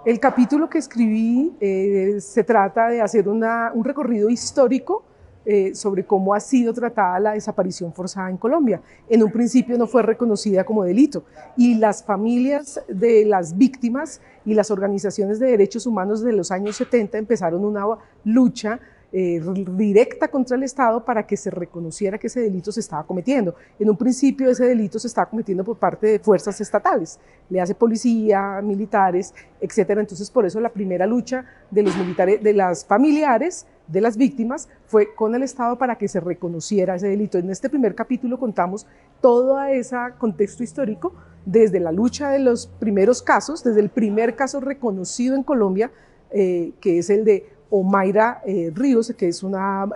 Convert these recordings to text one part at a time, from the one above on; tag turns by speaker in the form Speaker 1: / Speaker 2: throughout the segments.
Speaker 1: El capítulo que escribí se trata de hacer un recorrido histórico sobre cómo ha sido tratada la desaparición forzada en Colombia. En un principio no fue reconocida como delito y las familias de las víctimas y las organizaciones de derechos humanos de los años 70 empezaron una lucha directa contra el Estado para que se reconociera que ese delito se estaba cometiendo. En un principio ese delito se estaba cometiendo por parte de fuerzas estatales, le hace policía, militares, etcétera. Entonces por eso la primera lucha de los militares, de las familiares de las víctimas fue con el Estado para que se reconociera ese delito. En este primer capítulo contamos todo ese contexto histórico desde la lucha de los primeros casos, desde el primer caso reconocido en Colombia, que es el de Omaira Ríos, que es una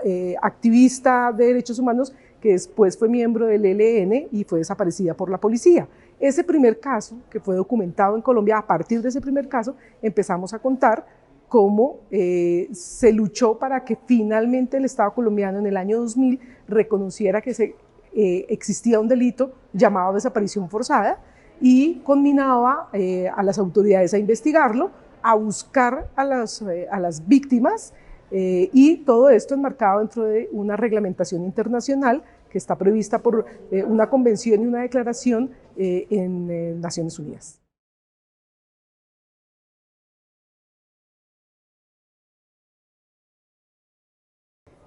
Speaker 1: activista de derechos humanos que después fue miembro del ELN y fue desaparecida por la policía. Ese primer caso, que fue documentado en Colombia, a partir de ese primer caso empezamos a contar cómo se luchó para que finalmente el Estado colombiano en el año 2000 reconociera que existía un delito llamado desaparición forzada y conminaba a las autoridades a investigarlo, a buscar a las víctimas y todo esto enmarcado dentro de una reglamentación internacional que está prevista por una convención y una declaración en Naciones Unidas.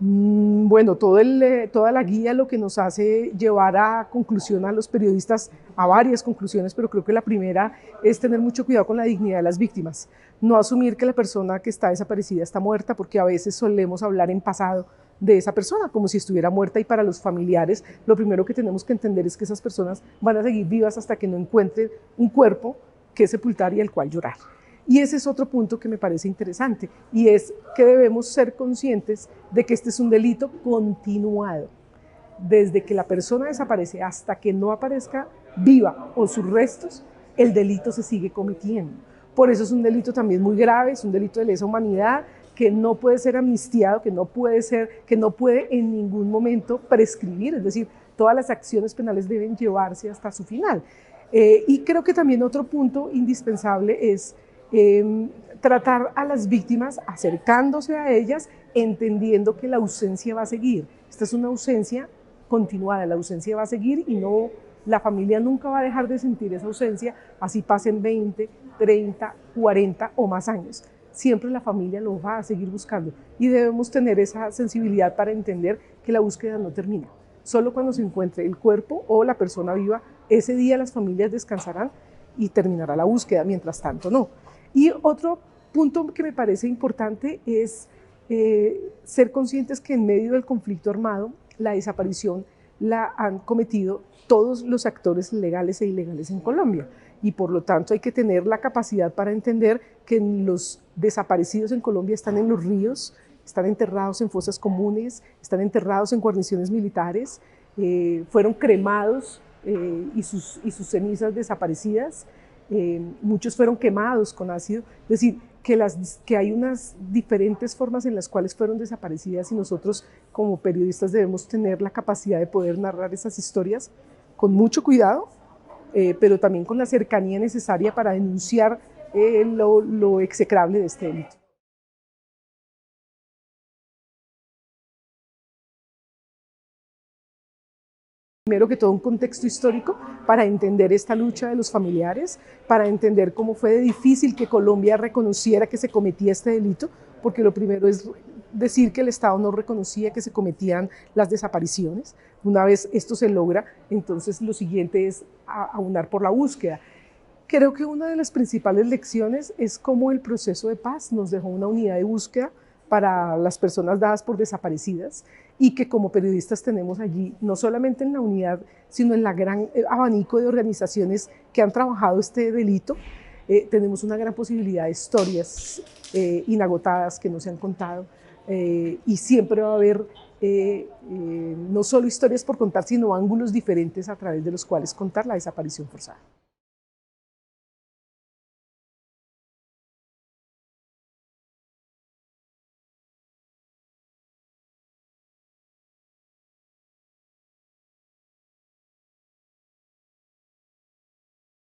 Speaker 1: Bueno, toda la guía lo que nos hace llevar a conclusión a los periodistas, a varias conclusiones, pero creo que la primera es tener mucho cuidado con la dignidad de las víctimas. No asumir que la persona que está desaparecida está muerta, porque a veces solemos hablar en pasado de esa persona como si estuviera muerta, y para los familiares lo primero que tenemos que entender es que esas personas van a seguir vivas hasta que no encuentren un cuerpo que sepultar y el cual llorar. Y ese es otro punto que me parece interesante, y es que debemos ser conscientes de que este es un delito continuado. Desde que la persona desaparece hasta que no aparezca viva o sus restos, el delito se sigue cometiendo. Por eso es un delito también muy grave, es un delito de lesa humanidad que no puede ser amnistiado, que no puede en ningún momento prescribir, es decir, todas las acciones penales deben llevarse hasta su final. Y creo que también otro punto indispensable es tratar a las víctimas acercándose a ellas, entendiendo que la ausencia va a seguir. Esta es una ausencia continuada, la ausencia va a seguir y no, la familia nunca va a dejar de sentir esa ausencia, así pasen 20, 30, 40 o más años. Siempre la familia lo va a seguir buscando y debemos tener esa sensibilidad para entender que la búsqueda no termina. Solo cuando se encuentre el cuerpo o la persona viva, ese día las familias descansarán y terminará la búsqueda, mientras tanto no. Y otro punto que me parece importante es ser conscientes que en medio del conflicto armado, la desaparición la han cometido todos los actores legales e ilegales en Colombia, y por lo tanto hay que tener la capacidad para entender que los desaparecidos en Colombia están en los ríos, están enterrados en fosas comunes, están enterrados en guarniciones militares, fueron cremados y sus cenizas desaparecidas. Muchos fueron quemados con ácido, es decir, que hay unas diferentes formas en las cuales fueron desaparecidas, y nosotros como periodistas debemos tener la capacidad de poder narrar esas historias con mucho cuidado, pero también con la cercanía necesaria para denunciar lo execrable de este delito. Primero que todo, un contexto histórico para entender esta lucha de los familiares, para entender cómo fue de difícil que Colombia reconociera que se cometía este delito, porque lo primero es decir que el Estado no reconocía que se cometían las desapariciones. Una vez esto se logra, entonces lo siguiente es aunar por la búsqueda. Creo que una de las principales lecciones es cómo el proceso de paz nos dejó una unidad de búsqueda para las personas dadas por desaparecidas, y que como periodistas tenemos allí, no solamente en la unidad, sino en la gran abanico de organizaciones que han trabajado este delito, tenemos una gran posibilidad de historias inagotadas que no se han contado, y siempre va a haber no solo historias por contar, sino ángulos diferentes a través de los cuales contar la desaparición forzada.